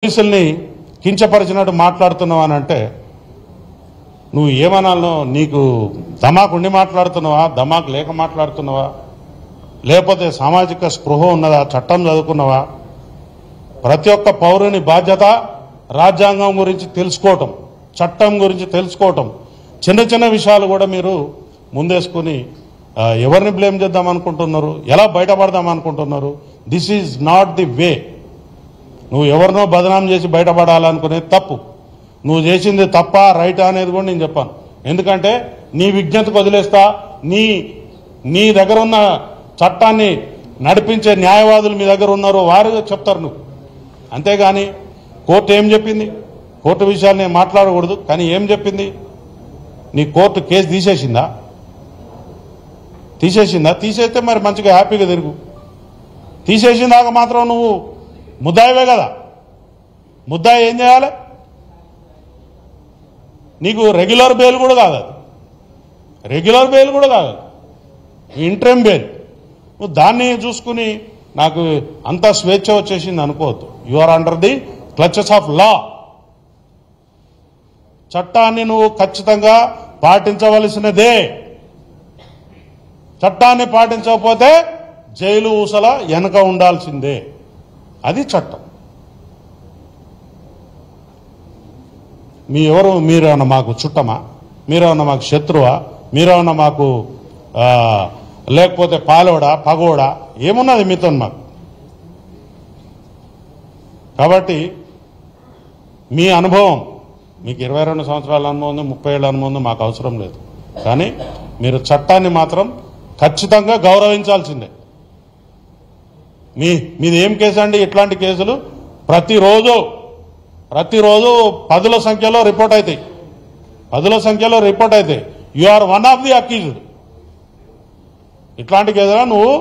పోలీసుల్ని కించపరిచినట్టు మాట్లాడుతున్నావా అని అంటే నువ్వు ఏమనాలో నీకు దమాకు ఉండి మాట్లాడుతున్నావా, దమాకు లేక మాట్లాడుతున్నావా, లేకపోతే సామాజిక స్పృహ ఉన్నదా, చట్టం చదువుకున్నావా? ప్రతి ఒక్క పౌరుని బాధ్యత రాజ్యాంగం గురించి తెలుసుకోవటం, చట్టం గురించి తెలుసుకోవటం. చిన్న చిన్న విషయాలు కూడా మీరు ముందేసుకుని ఎవరిని బ్లేమ్ చేద్దాం అనుకుంటున్నారు, ఎలా బయటపడదాం అనుకుంటున్నారు? This is not the way. నువ్వు ఎవరినో బదనాం చేసి బయటపడాలనుకునేది తప్పు. నువ్వు చేసింది తప్ప రైట్ అనేది కూడా నేను చెప్పాను. ఎందుకంటే నీ విజ్ఞతకు వదిలేస్తా. నీ దగ్గర ఉన్న చట్టాన్ని నడిపించే న్యాయవాదులు మీ దగ్గర ఉన్నారు, వారు చెప్తారు నువ్వు. అంతేగాని కోర్టు ఏం చెప్పింది? కోర్టు విషయాలు నేను మాట్లాడకూడదు, కానీ ఏం చెప్పింది? నీ కోర్టు కేసు తీసేసిందా? తీసేస్తే మరి మంచిగా హ్యాపీగా తిరుగు. తీసేసిందాక మాత్రం నువ్వు ముద్దాయివే కదా. ముద్దాయి ఏం చేయాలి? నీకు రెగ్యులర్ బెయిల్ కూడా కాదు, ఇంట్రీమ్ బెయిల్. నువ్వు దాన్ని చూసుకుని నాకు అంత స్వేచ్ఛ వచ్చేసింది అనుకోవద్దు. You are under the clutches of law. చట్టాన్ని నువ్వు ఖచ్చితంగా పాటించవలసినదే. చట్టాన్ని పాటించకపోతే జైలు ఊసల వెనక ఉండాల్సిందే. అది చట్టం. మీరేమన్నా మాకు చుట్టమా? మీరేమన్నా మాకు శత్రువా? మీరేమన్నా మాకు లేకపోతే పాలోడా, పగోడా? ఏమున్నది మీతో మాకు? కాబట్టి మీ అనుభవం, మీకు 22 సంవత్సరాల అనుభవం ఉంది, 30 ఏళ్ళ అనుభవం ఉంది, మాకు అవసరం లేదు. కానీ మీరు చట్టాన్ని మాత్రం ఖచ్చితంగా గౌరవించాల్సిందే. మీది ఏం కేసు అండి? ఇట్లాంటి కేసులు ప్రతిరోజు పదుల సంఖ్యలో రిపోర్ట్ అవుతాయి. You are one of the accused. ఇట్లాంటి కేసులో నువ్వు